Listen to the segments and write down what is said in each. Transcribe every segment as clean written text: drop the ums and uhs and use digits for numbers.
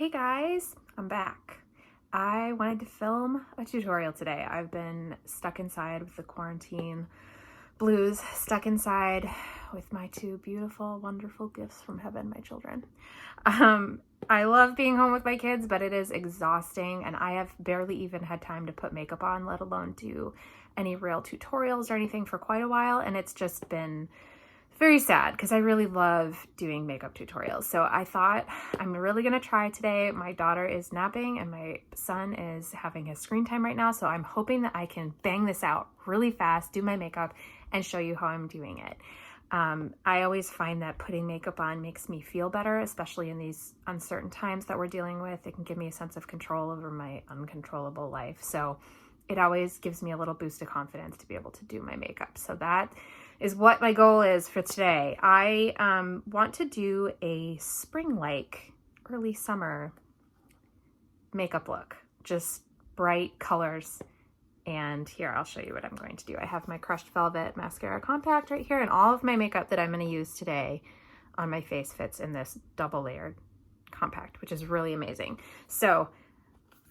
Hey guys, I'm back. I wanted to film a tutorial today. I've been stuck inside with the quarantine blues, stuck inside with my two beautiful, wonderful gifts from heaven, my children. I love being home with my kids, but it is exhausting and I have barely even had time to put makeup on, let alone do any real tutorials or anything for quite a while. And it's just been very sad because I really love doing makeup tutorials. So I thought I'm really gonna try today. My daughter is napping and my son is having his screen time right now. So I'm hoping that I can bang this out really fast, do my makeup and show you how I'm doing it. I always find that putting makeup on makes me feel better, especially in these uncertain times that we're dealing with. It can give me a sense of control over my uncontrollable life. So it always gives me a little boost of confidence to be able to do my makeup. So that is what my goal is for today. I want to do a spring-like, early summer makeup look, just bright colors. And here, I'll show you what I'm going to do. I have my Crushed Velvet Mascara Compact right here, and all of my makeup that I'm going to use today on my face fits in this double layered compact, which is really amazing. So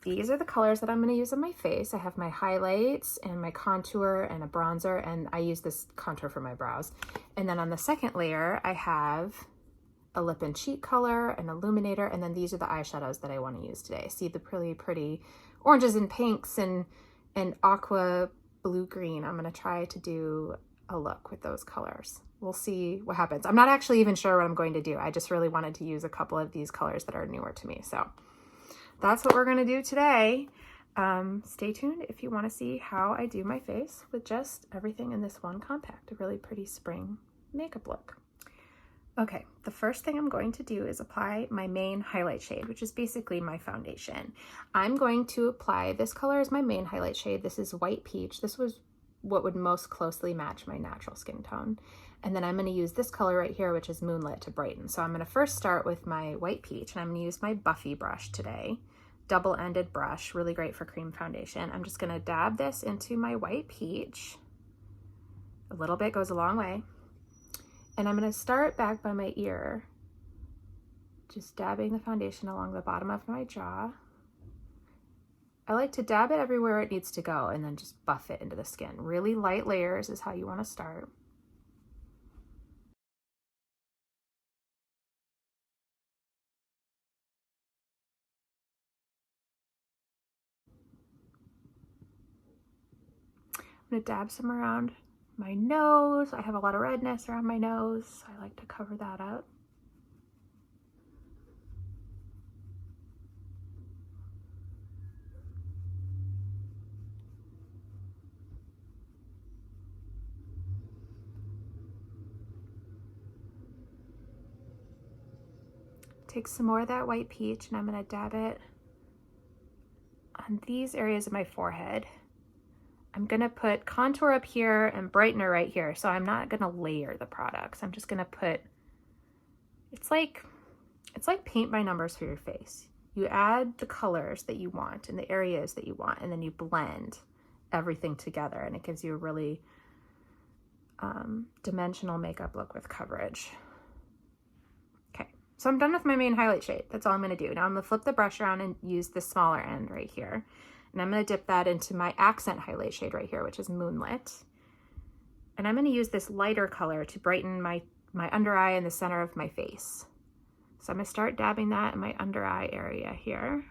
these are the colors that I'm going to use on my face. I have my highlights and my contour and a bronzer, and I use this contour for my brows. And then on the second layer, I have a lip and cheek color, an illuminator, and then these are the eyeshadows that I want to use today. See the pretty oranges and pinks and aqua blue green. I'm going to try to do a look with those colors. We'll see what happens. I'm not actually even sure what I'm going to do. I just really wanted to use a couple of these colors that are newer to me. So that's what we're going to do today. Stay tuned if you want to see how I do my face with just everything in this one compact, a really pretty spring makeup look. Okay, the first thing I'm going to do is apply my main highlight shade, which is basically my foundation. I'm going to apply this color as my main highlight shade. This is White Peach. This was what would most closely match my natural skin tone. And then I'm going to use this color right here, which is Moonlit, to brighten. So I'm going to first start with my White Peach, and I'm going to use my Buffy brush today. Double-ended brush, really great for cream foundation. I'm just going to dab this into my White Peach. A little bit goes a long way. And I'm going to start back by my ear, just dabbing the foundation along the bottom of my jaw. I like to dab it everywhere it needs to go and then just buff it into the skin. Really light layers is how you want to start. I'm going to dab some around my nose. I have a lot of redness around my nose. I like to cover that up. Take some more of that White Peach and I'm going to dab it on these areas of my forehead. I'm going to put contour up here and brightener right here. So I'm not going to layer the products. I'm just going to put, it's like paint by numbers for your face. You add the colors that you want and the areas that you want, and then you blend everything together, and it gives you a really dimensional makeup look with coverage. Okay, so I'm done with my main highlight shade. That's all I'm going to do. Now I'm going to flip the brush around and use the smaller end right here. And I'm going to dip that into my accent highlight shade right here, which is Moonlit. And I'm going to use this lighter color to brighten my under eye and the center of my face. So I'm going to start dabbing that in my under eye area here.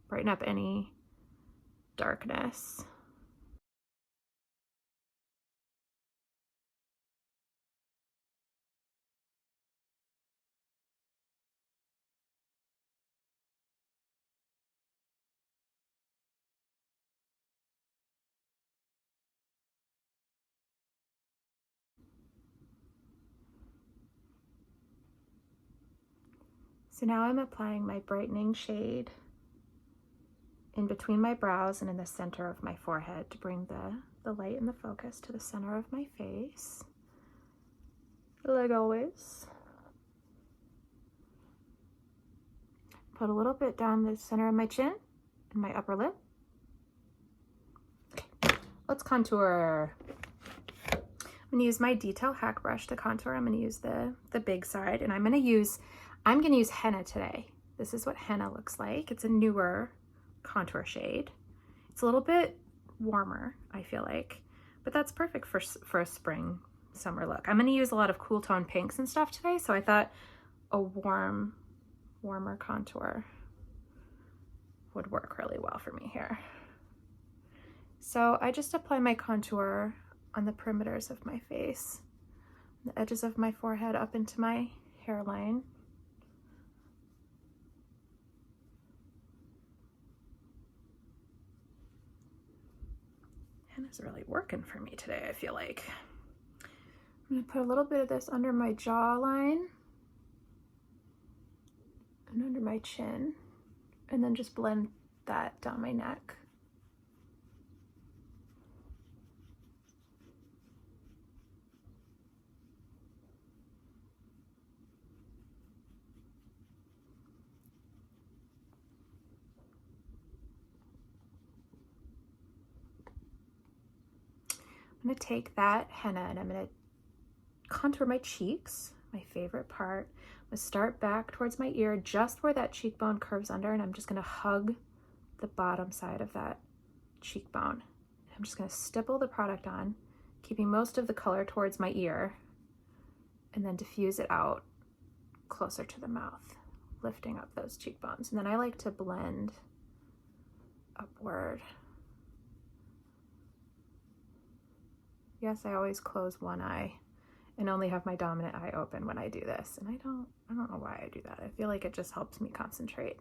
Brighten up any darkness. So now I'm applying my brightening shade in between my brows and in the center of my forehead to bring the light and the focus to the center of my face, like always. Put a little bit down the center of my chin and my upper lip. Okay, let's contour. I'm gonna use my Detail Hack brush to contour. I'm gonna use the big side, and I'm gonna use henna today. This is what Henna looks like. It's a newer contour shade. It's a little bit warmer, I feel like, but that's perfect for a spring, summer look. I'm gonna use a lot of cool tone pinks and stuff today, so I thought a warmer contour would work really well for me here. So I just apply my contour on the perimeters of my face, the edges of my forehead up into my hairline. Henna's really working for me today, I feel like. I'm gonna put a little bit of this under my jawline and under my chin, and then just blend that down my neck. I'm gonna take that henna and I'm gonna contour my cheeks, my favorite part. I'm gonna start back towards my ear, just where that cheekbone curves under, and I'm just gonna hug the bottom side of that cheekbone. I'm just gonna stipple the product on, keeping most of the color towards my ear, and then diffuse it out closer to the mouth, lifting up those cheekbones. And then I like to blend upward. Yes, I always close one eye and only have my dominant eye open when I do this. And I don't know why I do that. I feel like it just helps me concentrate.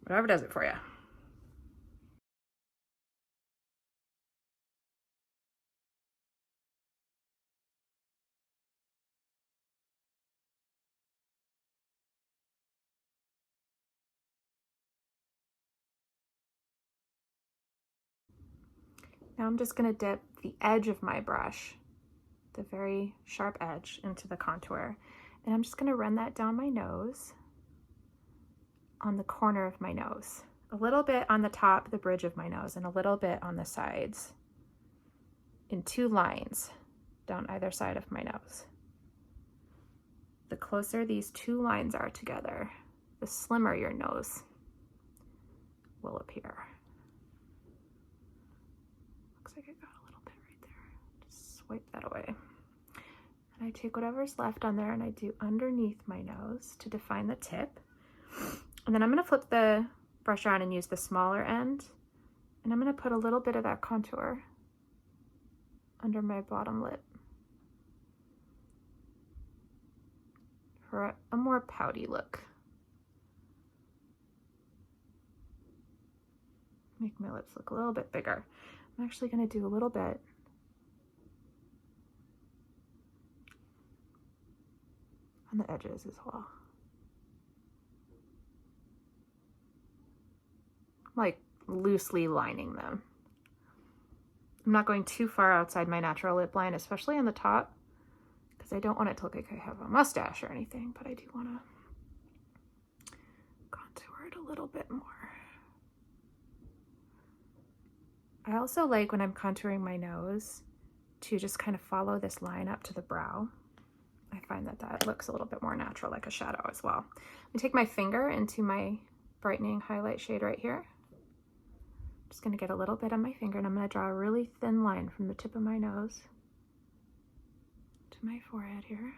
Whatever does it for you. Now I'm just gonna dip the edge of my brush, the very sharp edge, into the contour. And I'm just gonna run that down my nose, on the corner of my nose. A little bit on the top, the bridge of my nose, and a little bit on the sides, in 2 lines down either side of my nose. The closer these 2 lines are together, the slimmer your nose will appear. Looks like I got a little bit right there. Just swipe that away. And I take whatever's left on there and I do underneath my nose to define the tip. And then I'm gonna flip the brush around and use the smaller end. And I'm gonna put a little bit of that contour under my bottom lip for a more pouty look. Make my lips look a little bit bigger. I'm actually gonna do a little bit on the edges as well. Like loosely lining them. I'm not going too far outside my natural lip line, especially on the top, because I don't want it to look like I have a mustache or anything, but I do want to contour it a little bit more. I also like, when I'm contouring my nose, to just kind of follow this line up to the brow. I find that that looks a little bit more natural, like a shadow as well. I take my finger into my brightening highlight shade right here. Just gonna get a little bit on my finger, and I'm gonna draw a really thin line from the tip of my nose to my forehead here.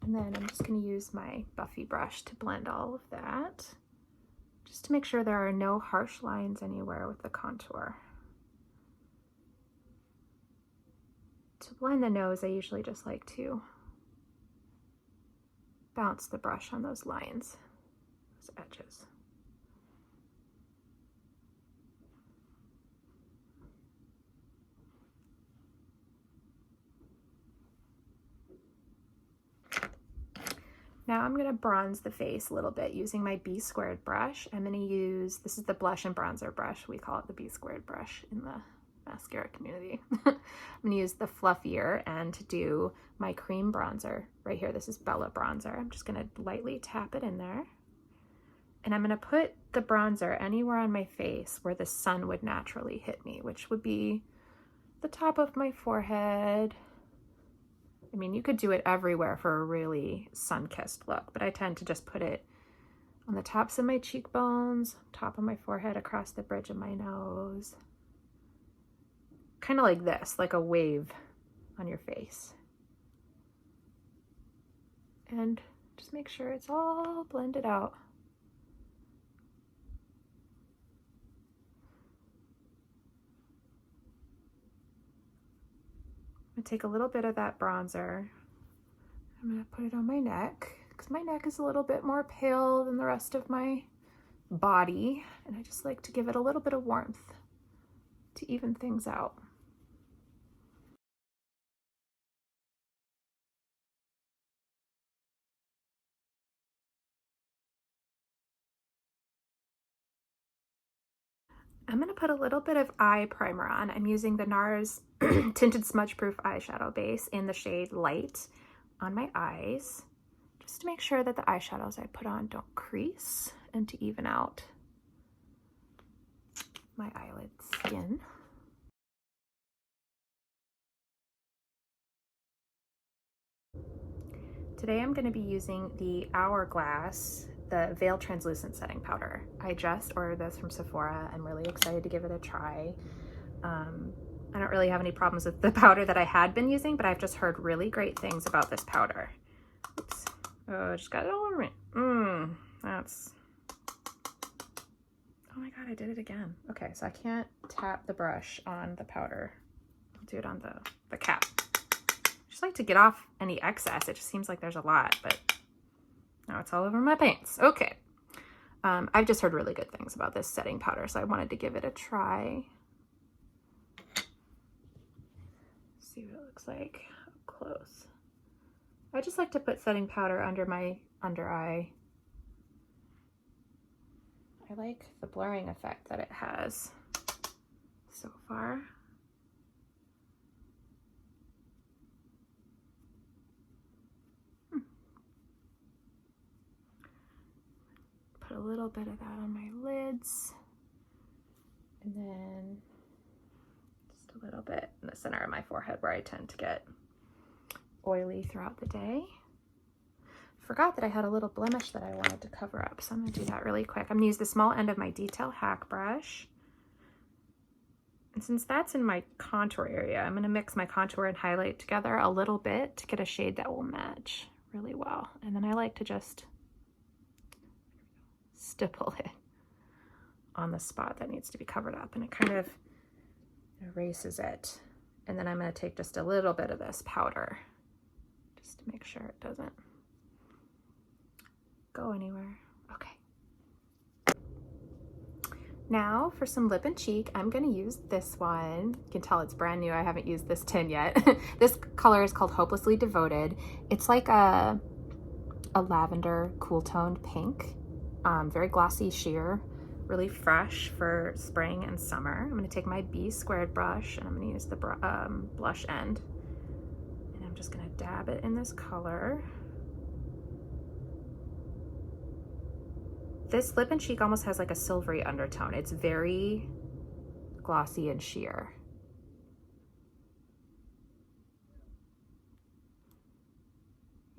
And then I'm just gonna use my Buffy brush to blend all of that, just to make sure there are no harsh lines anywhere with the contour. To blend the nose, I usually just like to bounce the brush on those lines, those edges. Now I'm gonna bronze the face a little bit using my B squared brush. I'm gonna use, this is the blush and bronzer brush. We call it the B squared brush in the mascara community. I'm gonna use the fluffier end to do my cream bronzer right here. This is Bella bronzer. I'm just gonna lightly tap it in there. And I'm gonna put the bronzer anywhere on my face where the sun would naturally hit me, which would be the top of my forehead. I mean, you could do it everywhere for a really sun-kissed look, but I tend to just put it on the tops of my cheekbones, top of my forehead, across the bridge of my nose. Kind of like this, like a wave on your face. And just make sure it's all blended out. I'm gonna take a little bit of that bronzer. I'm gonna put it on my neck because my neck is a little bit more pale than the rest of my body, and I just like to give it a little bit of warmth to even things out. I'm gonna put a little bit of eye primer on. I'm using the NARS Tinted Smudge Proof Eyeshadow Base in the shade Light on my eyes, just to make sure that the eyeshadows I put on don't crease and to even out my eyelid skin. Today I'm going to be using the Hourglass, the Veil Translucent Setting Powder. I just ordered this from Sephora. I'm really excited to give it a try. I don't really have any problems with the powder that I had been using, but I've just heard really great things about this powder. Oops. Oh, I just got it all over me. That's... Oh my god, I did it again. Okay, so I can't tap the brush on the powder. I'll do it on the cap. I just like to get off any excess. It just seems like there's a lot, but now it's all over my paints. Okay. I've just heard really good things about this setting powder, so I wanted to give it a try. See what it looks like up close. I just like to put setting powder under my under eye. I like the blurring effect that it has so far. Put a little bit of that on my lids, and then just a little bit in the center of my forehead where I tend to get oily throughout the day. Forgot that I had a little blemish that I wanted to cover up, so I'm gonna do that really quick. I'm gonna use the small end of my detail hack brush. And since that's in my contour area, I'm gonna mix my contour and highlight together a little bit to get a shade that will match really well. And then I like to just stipple it on the spot that needs to be covered up, and it kind of erases it. And then I'm gonna take just a little bit of this powder just to make sure it doesn't go anywhere. Okay. Now for some lip and cheek, I'm gonna use this one. You can tell it's brand new. I haven't used this tin yet. This color is called Hopelessly Devoted. It's like a lavender cool toned pink. Very glossy sheer, really fresh for spring and summer. I'm gonna take my B squared brush and I'm gonna use the blush end. And I'm just gonna dab it in this color. This lip and cheek almost has like a silvery undertone. It's very glossy and sheer.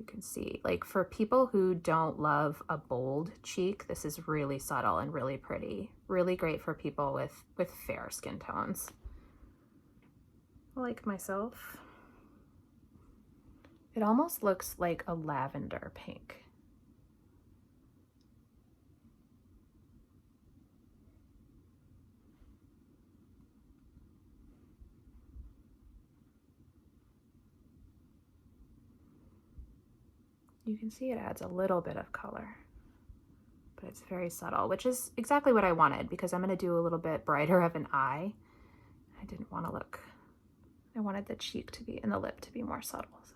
You can see, like, for people who don't love a bold cheek, this is really subtle and really pretty. Really great for people with fair skin tones, like myself. It almost looks like a lavender pink. You can see it adds a little bit of color, but it's very subtle, which is exactly what I wanted because I'm going to do a little bit brighter of an eye. I didn't want to look, I wanted the cheek to be and the lip to be more subtle. So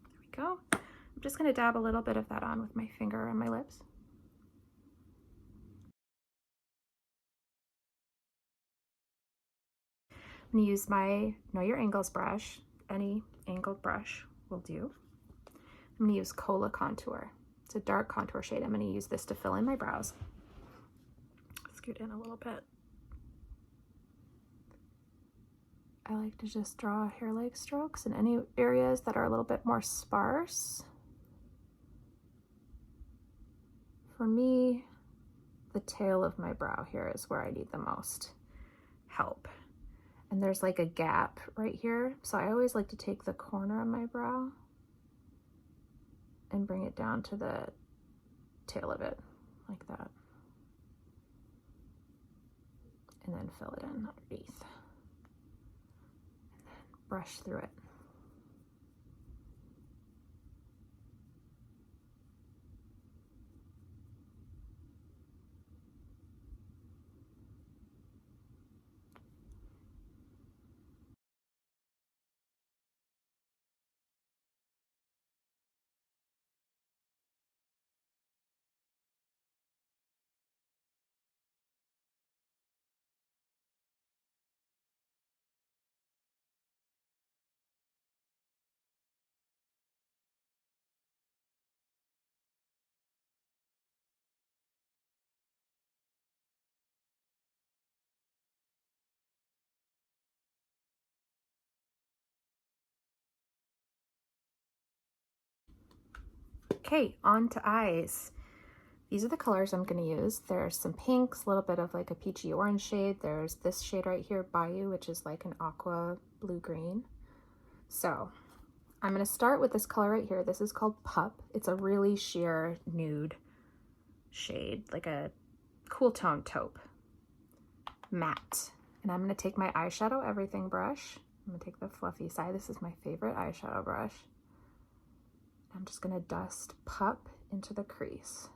there we go. I'm just going to dab a little bit of that on with my finger on my lips. I'm going to use my Know Your Angles brush. Any angled brush will do. I'm going to use Cola Contour. It's a dark contour shade. I'm going to use this to fill in my brows. Scoot in a little bit. I like to just draw hair-like strokes in any areas that are a little bit more sparse. For me, the tail of my brow here is where I need the most help. And there's like a gap right here. So I always like to take the corner of my brow and bring it down to the tail of it, like that. And then fill it in underneath. And then brush through it. Okay, on to eyes. These are the colors I'm going to use. There's some pinks, a little bit of like a peachy orange shade. There's this shade right here, Bayou, which is like an aqua blue-green. So I'm going to start with this color right here. This is called Pup. It's a really sheer nude shade, like a cool tone taupe, matte. And I'm going to take my eyeshadow everything brush. I'm going to take the fluffy side. This is my favorite eyeshadow brush. I'm just going to dust Pup into the crease.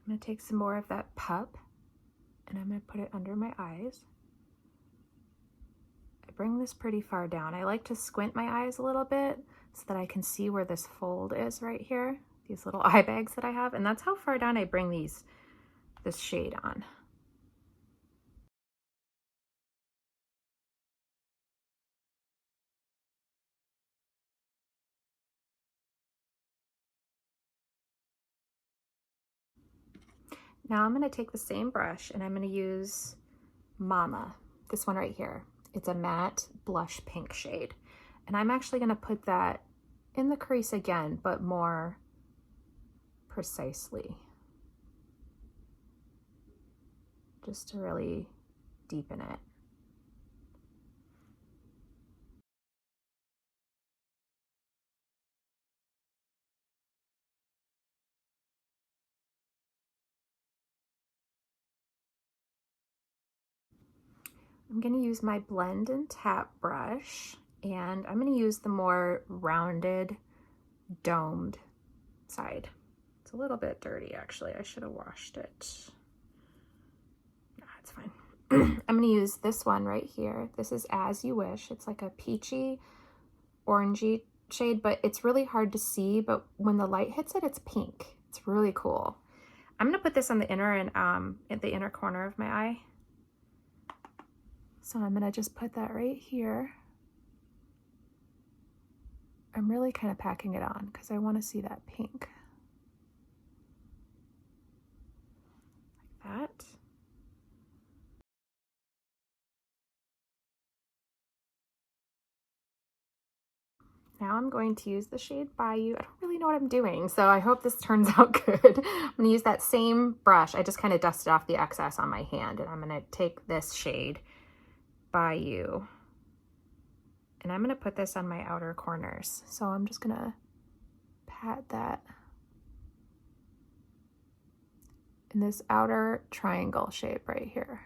I'm going to take some more of that Pup and I'm going to put it under my eyes. I bring this pretty far down. I like to squint my eyes a little bit so that I can see where this fold is right here, these little eye bags that I have, and that's how far down I bring this shade on. Now I'm going to take the same brush and I'm going to use Mama, this one right here. It's a matte blush pink shade. And I'm actually going to put that in the crease again, but more precisely, just to really deepen it. I'm going to use my blend and tap brush, and I'm going to use the more rounded, domed side. It's a little bit dirty, actually. I should have washed it. Nah, it's fine. I'm going to use this one right here. This is As You Wish. It's like a peachy, orangey shade, but it's really hard to see, but when the light hits it, it's pink. It's really cool. I'm going to put this on the inner and at the inner corner of my eye. So I'm gonna just put that right here. I'm really kind of packing it on because I want to see that pink. Like that. Now I'm going to use the shade Bayou. I don't really know what I'm doing, so I hope this turns out good. I'm gonna use that same brush. I just kind of dusted off the excess on my hand, and I'm gonna take this shade Bayou. And I'm going to put this on my outer corners. So I'm just going to pat that in this outer triangle shape right here.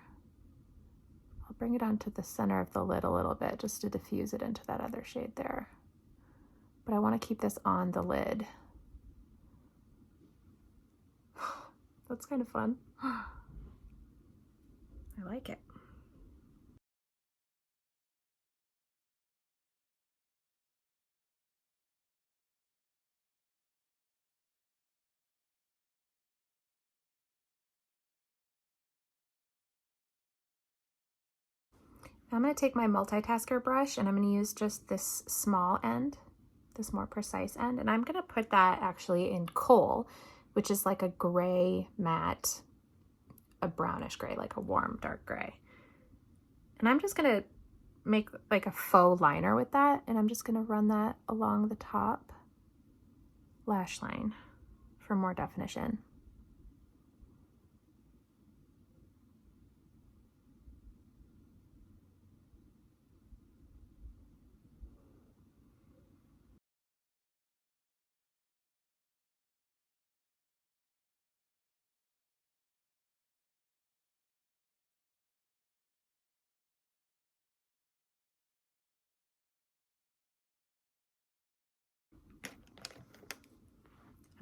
I'll bring it onto the center of the lid a little bit just to diffuse it into that other shade there. But I want to keep this on the lid. That's kind of fun. I like it. I'm going to take my multitasker brush and I'm going to use just this small end, this more precise end, and I'm going to put that actually in coal, which is like a gray matte, a brownish gray, like a warm dark gray. And I'm just going to make like a faux liner with that, and I'm just going to run that along the top lash line for more definition.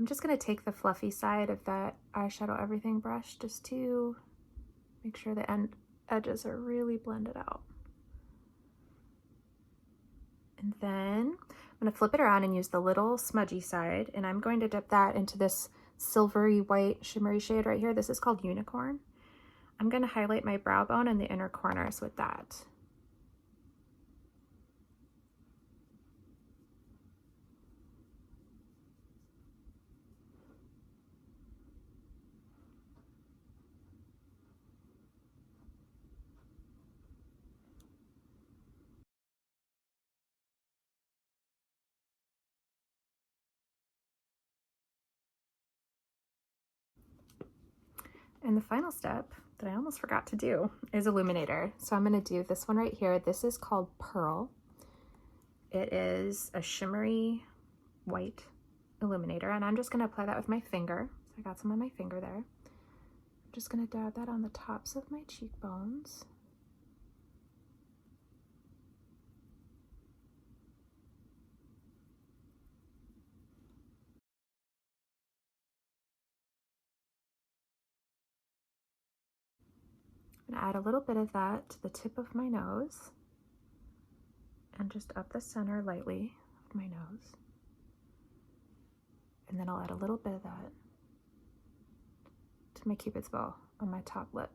I'm just going to take the fluffy side of that Eyeshadow Everything brush just to make sure the edges are really blended out. And then I'm going to flip it around and use the little smudgy side, and I'm going to dip that into this silvery white shimmery shade right here. This is called Unicorn. I'm going to highlight my brow bone and the inner corners with that. And the final step that I almost forgot to do is Illuminator. So I'm going to do this one right here. This is called Pearl. It is a shimmery white illuminator, and I'm just going to apply that with my finger. So I got some on my finger there. I'm just going to dab that on the tops of my cheekbones. I'm going to add a little bit of that to the tip of my nose and just up the center lightly of my nose. And then I'll add a little bit of that to my Cupid's bow on my top lip.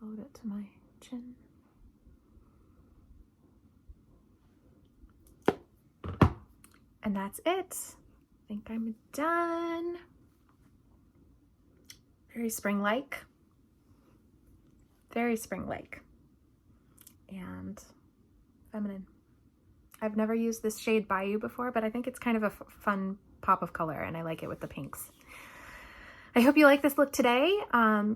A little bit to my chin. And that's it. I think I'm done. Very spring-like. Very spring-like. And feminine. I've never used this shade Bayou before, but I think it's kind of a fun pop of color, and I like it with the pinks. I hope you like this look today.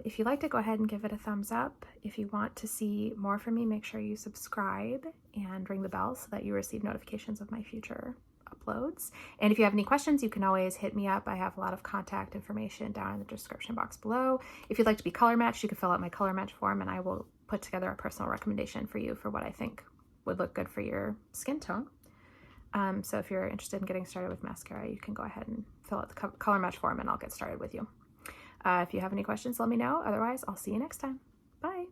If you liked it, go ahead and give it a thumbs up. If you want to see more from me, make sure you subscribe and ring the bell so that you receive notifications of my future uploads. And if you have any questions, you can always hit me up. I have a lot of contact information down in the description box below. If you'd like to be color matched, you can fill out my color match form, and I will put together a personal recommendation for you for what I think would look good for your skin tone. So if you're interested in getting started with mascara, you can go ahead and fill out the color match form, and I'll get started with you. If you have any questions, let me know. Otherwise, I'll see you next time. Bye.